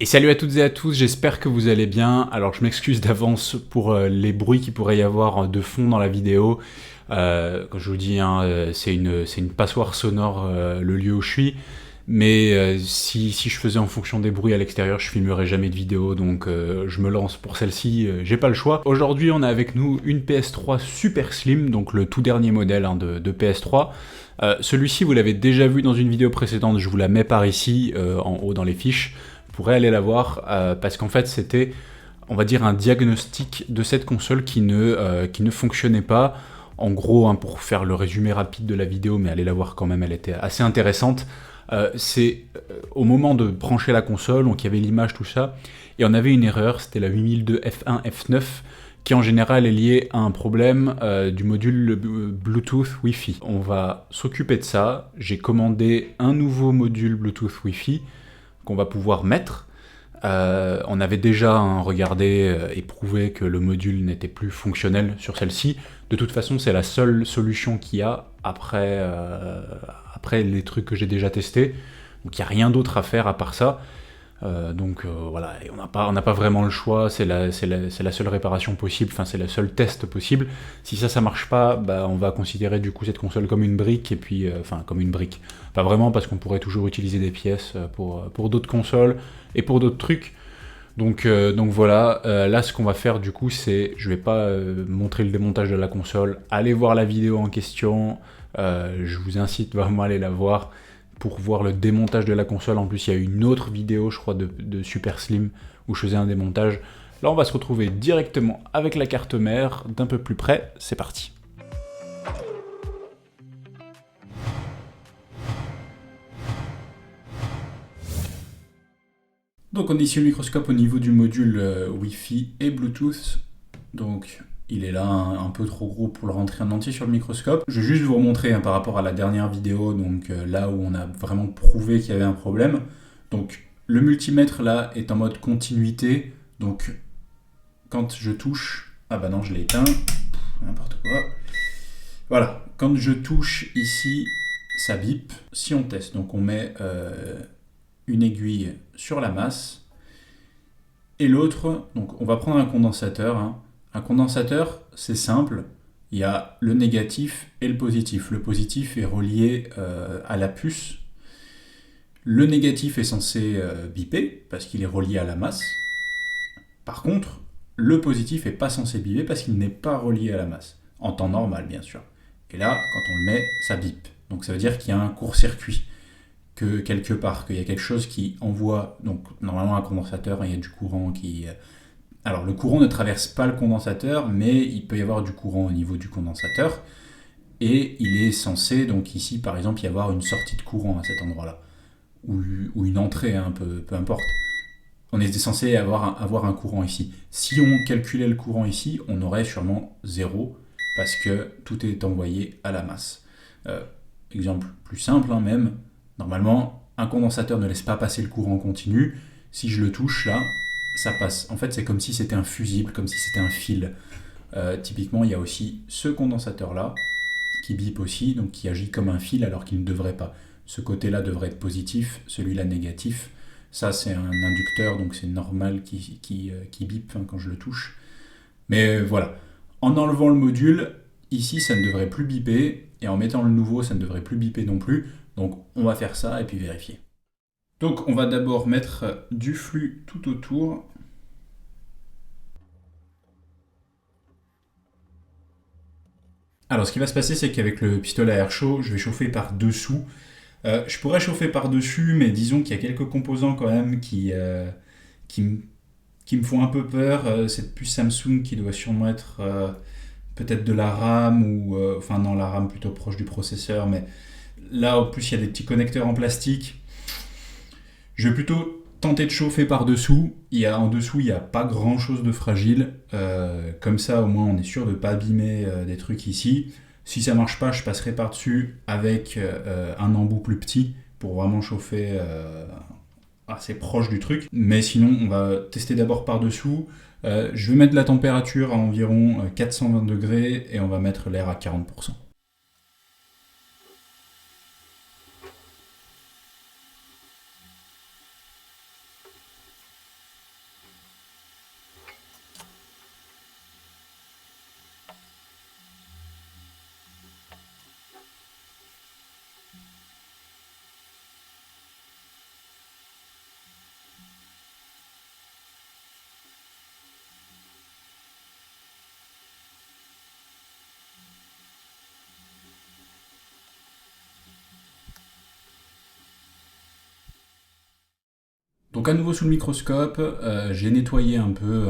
Et salut à toutes et à tous, j'espère que vous allez bien. Alors je m'excuse d'avance pour les bruits qu'il pourrait y avoir de fond dans la vidéo. Comme je vous dis, hein, c'est une passoire sonore le lieu où je suis. Mais si je faisais en fonction des bruits à l'extérieur, je filmerais jamais de vidéo, donc je me lance pour celle-ci, j'ai pas le choix. Aujourd'hui on a avec nous une PS3 Super Slim, donc le tout dernier modèle hein, de PS3. Celui-ci vous l'avez déjà vu dans une vidéo précédente, je vous la mets par ici, en haut dans les fiches. Vous pourrez aller la voir, parce qu'en fait c'était, on va dire, un diagnostic de cette console qui ne fonctionnait pas. En gros, hein, pour faire le résumé rapide de la vidéo, mais allez la voir quand même, elle était assez intéressante. C'est au moment de brancher la console, donc il y avait l'image, tout ça, et on avait une erreur, c'était la 8002 F1 F9, qui en général est liée à un problème du module Bluetooth Wi-Fi. On va s'occuper de ça. J'ai commandé un nouveau module Bluetooth Wi-Fi qu'on va pouvoir mettre. On avait déjà regardé et prouvé que le module n'était plus fonctionnel sur celle-ci. De toute façon, c'est la seule solution qu'il y a après les trucs que j'ai déjà testés. Donc il n'y a rien d'autre à faire à part ça. Voilà, et on n'a pas vraiment le choix, c'est la seule réparation possible, enfin c'est le seul test possible. Si ça marche pas, bah, on va considérer du coup cette console comme une brique, et puis, enfin comme une brique. Pas vraiment, parce qu'on pourrait toujours utiliser des pièces pour d'autres consoles et pour d'autres trucs. Donc voilà, là ce qu'on va faire du coup c'est, je vais pas montrer le démontage de la console, allez voir la vidéo en question, je vous incite vraiment à aller la voir pour voir le démontage de la console. En plus il y a une autre vidéo je crois de Super Slim où je faisais un démontage. Là on va se retrouver directement avec la carte mère d'un peu plus près, c'est parti. Donc on est ici au microscope au niveau du module Wi-Fi et Bluetooth. Donc il est là un peu trop gros pour le rentrer en entier sur le microscope. Je vais juste vous remontrer hein, par rapport à la dernière vidéo, donc là où on a vraiment prouvé qu'il y avait un problème. Donc le multimètre là est en mode continuité. Donc quand je touche... Ah bah non, je l'ai éteint. N'importe quoi. Voilà, quand je touche ici, ça bip. Si on teste, donc on met une aiguille sur la masse. Et l'autre, donc on va prendre un condensateur. Hein. Un condensateur, c'est simple. Il y a le négatif et le positif. Le positif est relié à la puce. Le négatif est censé biper parce qu'il est relié à la masse. Par contre, le positif n'est pas censé biper parce qu'il n'est pas relié à la masse. En temps normal, bien sûr. Et là, quand on le met, ça bip. Donc ça veut dire qu'il y a un court-circuit. Que quelque part, qu'il y a quelque chose qui envoie, donc normalement un condensateur, il y a du courant qui... Alors le courant ne traverse pas le condensateur, mais il peut y avoir du courant au niveau du condensateur, et il est censé, donc ici par exemple, y avoir une sortie de courant à cet endroit-là, ou une entrée, hein, peu importe. On est censé avoir un courant ici. Si on calculait le courant ici, on aurait sûrement 0, parce que tout est envoyé à la masse. Exemple plus simple hein, même, normalement, un condensateur ne laisse pas passer le courant continu. Si je le touche là, ça passe. En fait, c'est comme si c'était un fusible, comme si c'était un fil. Typiquement, il y a aussi ce condensateur-là, qui bip aussi, donc qui agit comme un fil alors qu'il ne devrait pas. Ce côté-là devrait être positif, celui-là négatif. Ça, c'est un inducteur, donc c'est normal qui bip hein, quand je le touche. Mais voilà. En enlevant le module, ici, ça ne devrait plus biper. Et en mettant le nouveau, ça ne devrait plus biper non plus. Donc on va faire ça et puis vérifier. Donc on va d'abord mettre du flux tout autour. Alors ce qui va se passer, c'est qu'avec le pistolet à air chaud, je vais chauffer par dessous. Je pourrais chauffer par dessus, mais disons qu'il y a quelques composants quand même qui, qui me font un peu peur. Cette puce Samsung qui doit sûrement être peut-être de la RAM, ou enfin non, la RAM plutôt proche du processeur, mais là en plus il y a des petits connecteurs en plastique. Je vais plutôt tenter de chauffer par-dessous. En dessous, il n'y a pas grand-chose de fragile. Comme ça, au moins, on est sûr de ne pas abîmer des trucs ici. Si ça ne marche pas, je passerai par-dessus avec un embout plus petit pour vraiment chauffer assez proche du truc. Mais sinon, on va tester d'abord par-dessous. Je vais mettre la température à environ 420 degrés et on va mettre l'air à 40%. Donc à nouveau sous le microscope, j'ai nettoyé un peu.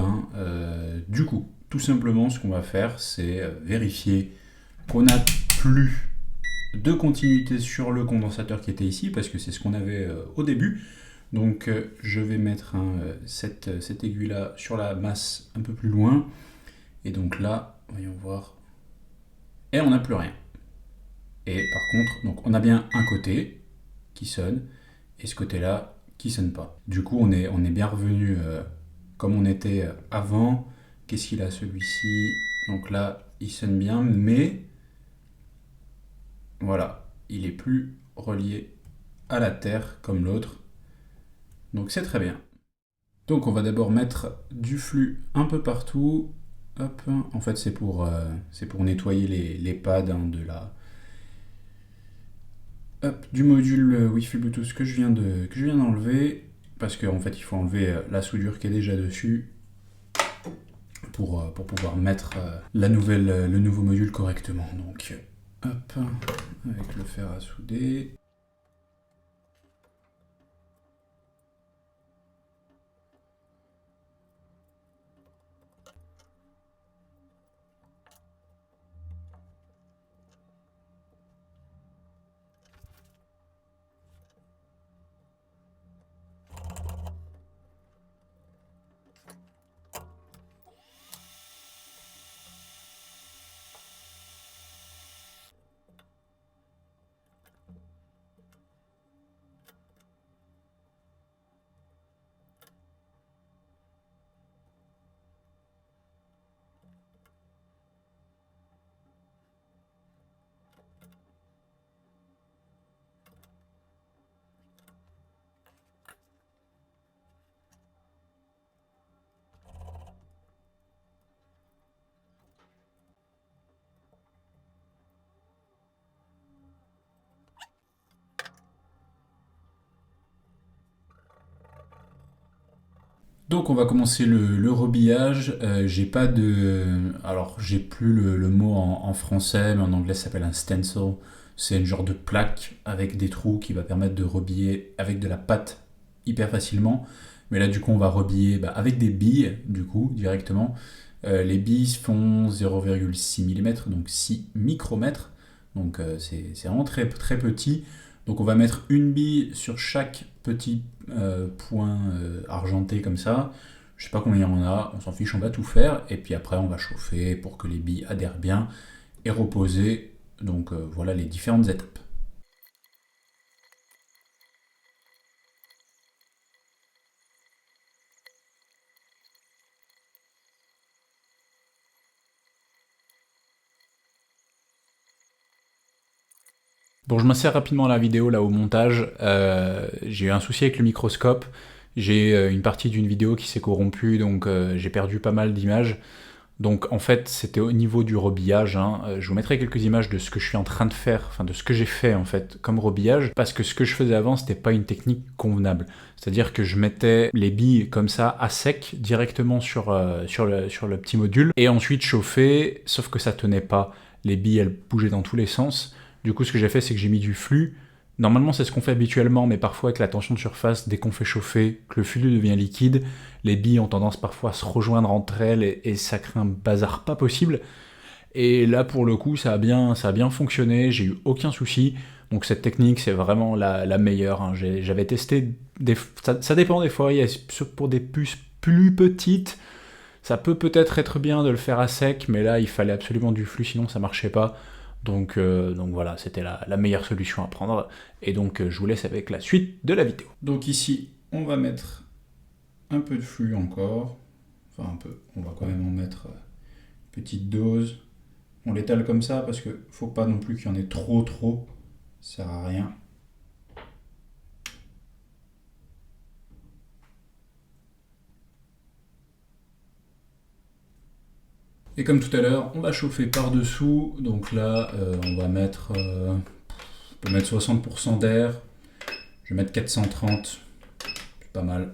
Du coup, tout simplement, ce qu'on va faire, c'est vérifier qu'on n'a plus de continuité sur le condensateur qui était ici, parce que c'est ce qu'on avait au début. Donc je vais mettre cette aiguille-là sur la masse un peu plus loin. Et donc là, voyons voir. Et on n'a plus rien. Et par contre, donc on a bien un côté qui sonne, et ce côté-là qui sonne pas. Du coup, on est bien revenu comme on était avant. Qu'est-ce qu'il a celui-ci? Donc là, il sonne bien, mais voilà, il est plus relié à la terre comme l'autre. Donc c'est très bien. Donc on va d'abord mettre du flux un peu partout. Hop. En fait, c'est pour nettoyer les pads du module Wi-Fi Bluetooth que je viens d'enlever. Parce qu'en fait, il faut enlever la soudure qui est déjà dessus pour pouvoir mettre le nouveau module correctement. Donc, hop, avec le fer à souder. Donc on va commencer le rebillage. J'ai pas de... Alors j'ai plus le mot en français, mais en anglais ça s'appelle un stencil. C'est une genre de plaque avec des trous qui va permettre de rebiller avec de la pâte hyper facilement. Mais là du coup on va rebiller avec des billes du coup directement. Les billes font 0,6 mm, donc 6 micromètres. Donc c'est vraiment très, très petit. Donc on va mettre une bille sur chaque petit point argenté comme ça. Je sais pas combien on a, on s'en fiche, on va tout faire. Et puis après on va chauffer pour que les billes adhèrent bien et reposer. Donc voilà les différentes étapes. Bon, je m'insère rapidement à la vidéo, là, au montage. J'ai eu un souci avec le microscope. J'ai une partie d'une vidéo qui s'est corrompue, donc j'ai perdu pas mal d'images. Donc en fait, c'était au niveau du rebillage. Je vous mettrai quelques images de ce que je suis en train de faire, enfin de ce que j'ai fait en fait comme rebillage, parce que ce que je faisais avant, c'était pas une technique convenable. C'est-à-dire que je mettais les billes comme ça à sec directement sur le petit module, et ensuite chauffer, sauf que ça tenait pas. Les billes, elles bougeaient dans tous les sens. Du coup, ce que j'ai fait, c'est que j'ai mis du flux. Normalement, c'est ce qu'on fait habituellement, mais parfois avec la tension de surface, dès qu'on fait chauffer, que le flux devient liquide, les billes ont tendance parfois à se rejoindre entre elles et ça crée un bazar pas possible. Et là, pour le coup, ça a bien fonctionné, j'ai eu aucun souci. Donc cette technique, c'est vraiment la meilleure. J'avais testé, ça dépend des fois, pour des puces plus petites, ça peut-être être bien de le faire à sec, mais là, il fallait absolument du flux, sinon ça marchait pas. Donc voilà, c'était la meilleure solution à prendre. Et donc je vous laisse avec la suite de la vidéo. Donc ici, on va mettre un peu de flux encore. Enfin un peu, on va quand même en mettre une petite dose. On l'étale comme ça parce que faut pas non plus qu'il y en ait trop, ça sert à rien. Et comme tout à l'heure, on va chauffer par-dessous. Donc là, on va mettre, on peut mettre 60% d'air. Je vais mettre 430, c'est pas mal.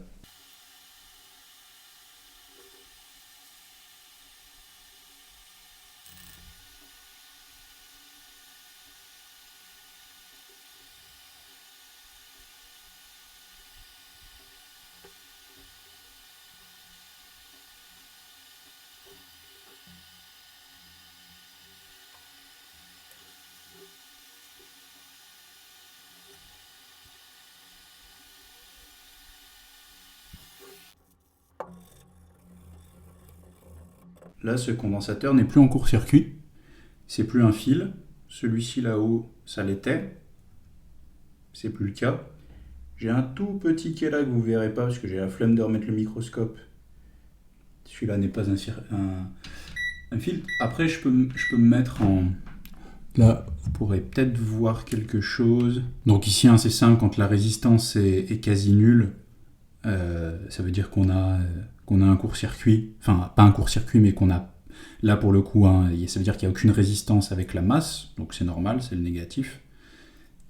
là ce condensateur n'est plus en court-circuit, c'est plus un fil. Celui-ci là-haut, ça l'était, c'est plus le cas. J'ai un tout petit qui est là que vous ne verrez pas parce que j'ai la flemme de remettre le microscope. Celui-là n'est pas un filtre. Après, je peux me mettre en... Là, vous pourrez peut-être voir quelque chose. Donc ici, c'est simple, quand la résistance est quasi nulle, ça veut dire qu'on a un court-circuit. Enfin, pas un court-circuit, mais qu'on a... Là, pour le coup, ça veut dire qu'il n'y a aucune résistance avec la masse. Donc c'est normal, c'est le négatif.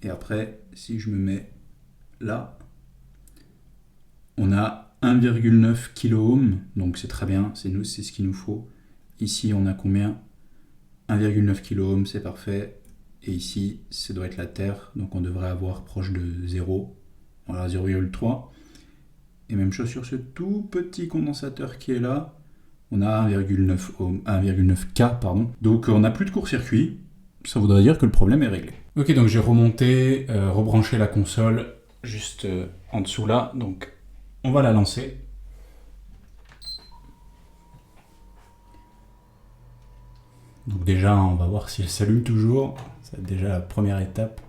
Et après, si je me mets là, on a 1,9 kΩ. Donc c'est très bien, c'est ce qu'il nous faut. Ici, on a combien ? 1,9 kΩ, c'est parfait. Et ici, ça doit être la Terre, donc on devrait avoir proche de 0. Voilà, 0,3. Et même chose sur ce tout petit condensateur qui est là. On a 1,9 K, pardon. Donc on n'a plus de court-circuit. Ça voudrait dire que le problème est réglé. Ok, donc j'ai remonté, rebranché la console juste en dessous là. Donc on va la lancer. Donc déjà, on va voir si elle s'allume toujours. C'est déjà la première étape.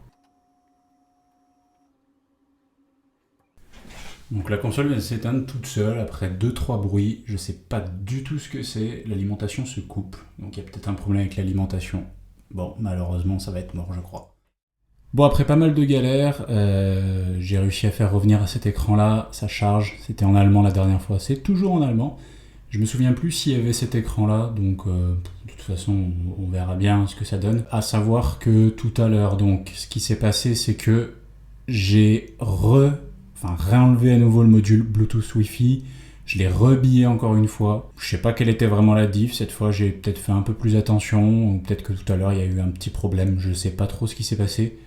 Donc la console vient de s'éteindre toute seule après 2-3 bruits. Je sais pas du tout ce que c'est. L'alimentation se coupe. Donc il y a peut-être un problème avec l'alimentation. Bon, malheureusement, ça va être mort, je crois. Bon, après pas mal de galères, j'ai réussi à faire revenir à cet écran-là. Ça charge. C'était en allemand la dernière fois. C'est toujours en allemand. Je me souviens plus s'il y avait cet écran-là. Donc de toute façon, on verra bien ce que ça donne. À savoir que tout à l'heure, donc, ce qui s'est passé, c'est que j'ai réenlevé à nouveau le module Bluetooth Wi-Fi, je l'ai rebillé encore une fois. Je sais pas quelle était vraiment la diff, cette fois j'ai peut-être fait un peu plus attention, ou peut-être que tout à l'heure il y a eu un petit problème, je sais pas trop ce qui s'est passé.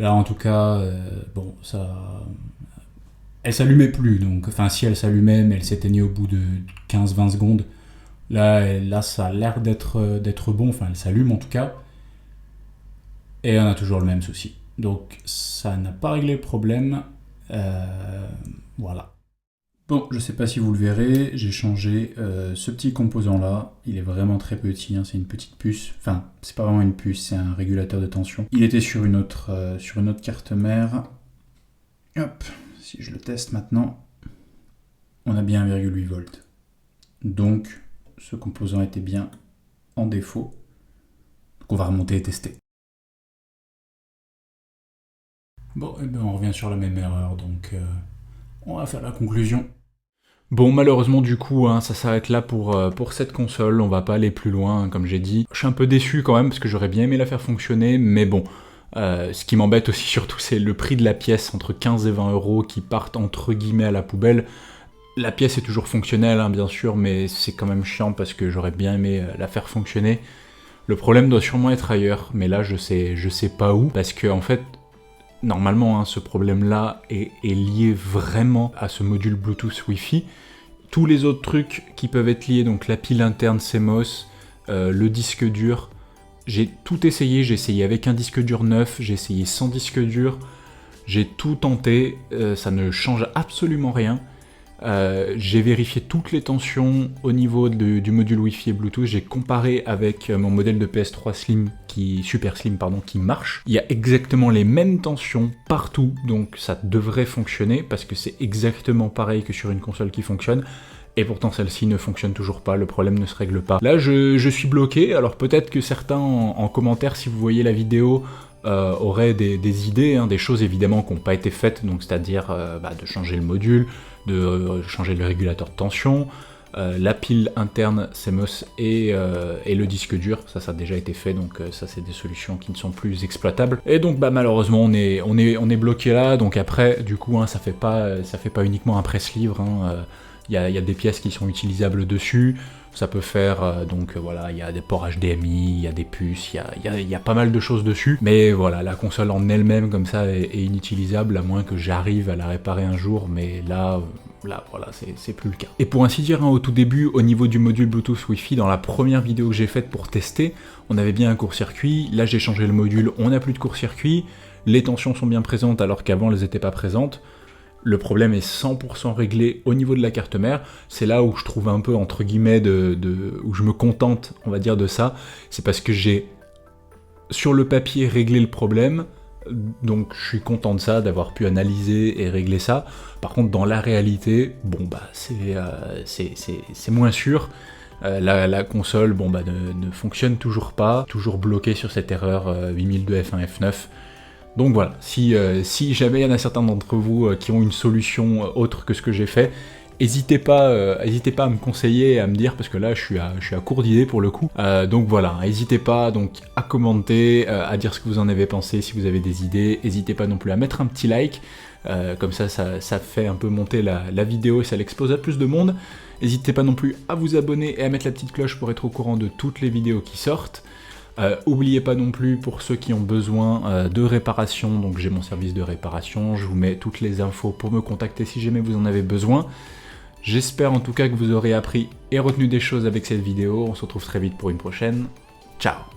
Là en tout cas, elle s'allumait plus, donc, si elle s'allumait, mais elle s'éteignait au bout de 15-20 secondes. Là ça a l'air d'être bon, elle s'allume en tout cas. Et on a toujours le même souci. Donc ça n'a pas réglé le problème. Voilà. Bon, je sais pas si vous le verrez, j'ai changé ce petit composant là. Il est vraiment très petit, c'est une petite puce. Enfin, c'est pas vraiment une puce, c'est un régulateur de tension. Il était sur une autre carte mère. Hop, si je le teste maintenant, on a bien 1,8 volts. Donc, ce composant était bien en défaut. Donc on va remonter et tester. Bon, et on revient sur la même erreur, donc on va faire la conclusion. Bon, malheureusement, du coup, ça s'arrête là pour cette console. On va pas aller plus loin, comme j'ai dit. Je suis un peu déçu quand même, parce que j'aurais bien aimé la faire fonctionner, mais bon. Ce qui m'embête aussi surtout, c'est le prix de la pièce, entre 15 et 20 euros, qui partent entre guillemets à la poubelle. La pièce est toujours fonctionnelle, bien sûr, mais c'est quand même chiant, parce que j'aurais bien aimé la faire fonctionner. Le problème doit sûrement être ailleurs, mais là, je sais pas où, parce que, en fait, normalement, ce problème-là est lié vraiment à ce module Bluetooth Wi-Fi. Tous les autres trucs qui peuvent être liés, donc la pile interne CMOS, le disque dur, j'ai tout essayé. J'ai essayé avec un disque dur neuf, j'ai essayé sans disque dur, j'ai tout tenté, ça ne change absolument rien. J'ai vérifié toutes les tensions au niveau du module Wi-Fi et Bluetooth, j'ai comparé avec mon modèle de PS3 Super Slim qui marche. Il y a exactement les mêmes tensions partout, donc ça devrait fonctionner parce que c'est exactement pareil que sur une console qui fonctionne. Et pourtant celle-ci ne fonctionne toujours pas, le problème ne se règle pas. Là je suis bloqué, alors peut-être que certains en commentaire, si vous voyez la vidéo, auraient des idées, des choses évidemment qui n'ont pas été faites, donc c'est-à-dire de changer le module, de changer le régulateur de tension, la pile interne CMOS et le disque dur, ça a déjà été fait, donc ça c'est des solutions qui ne sont plus exploitables. Et donc malheureusement on est bloqué là, donc après du coup ça fait pas uniquement un presse-livre, il y a des pièces qui sont utilisables dessus, ça peut faire, il y a des ports HDMI, il y a des puces, il y a pas mal de choses dessus, mais voilà, la console en elle-même comme ça est inutilisable, à moins que j'arrive à la réparer un jour, mais là voilà, c'est plus le cas. Et pour ainsi dire, au tout début, au niveau du module Bluetooth Wi-Fi, dans la première vidéo que j'ai faite pour tester, on avait bien un court-circuit, là j'ai changé le module, on n'a plus de court-circuit, les tensions sont bien présentes alors qu'avant elles n'étaient pas présentes. le problème est 100% réglé au niveau de la carte mère. C'est là où je trouve un peu, entre guillemets, où je me contente, on va dire, de ça. C'est parce que j'ai, sur le papier, réglé le problème. Donc je suis content de ça, d'avoir pu analyser et régler ça. Par contre, dans la réalité, bon bah c'est moins sûr. La console ne fonctionne toujours pas, toujours bloquée sur cette erreur 8002 F1 F9. Donc voilà, si jamais il y en a certains d'entre vous qui ont une solution autre que ce que j'ai fait, n'hésitez pas à me conseiller et à me dire, parce que là je suis à court d'idées pour le coup. Donc voilà, n'hésitez pas donc à commenter, à dire ce que vous en avez pensé si vous avez des idées. N'hésitez pas non plus à mettre un petit like, comme ça fait un peu monter la vidéo et ça l'expose à plus de monde. N'hésitez pas non plus à vous abonner et à mettre la petite cloche pour être au courant de toutes les vidéos qui sortent. Oubliez pas non plus, pour ceux qui ont besoin de réparation, donc j'ai mon service de réparation, je vous mets toutes les infos pour me contacter si jamais vous en avez besoin. J'espère en tout cas que vous aurez appris et retenu des choses avec cette vidéo. On se retrouve très vite pour une prochaine. Ciao!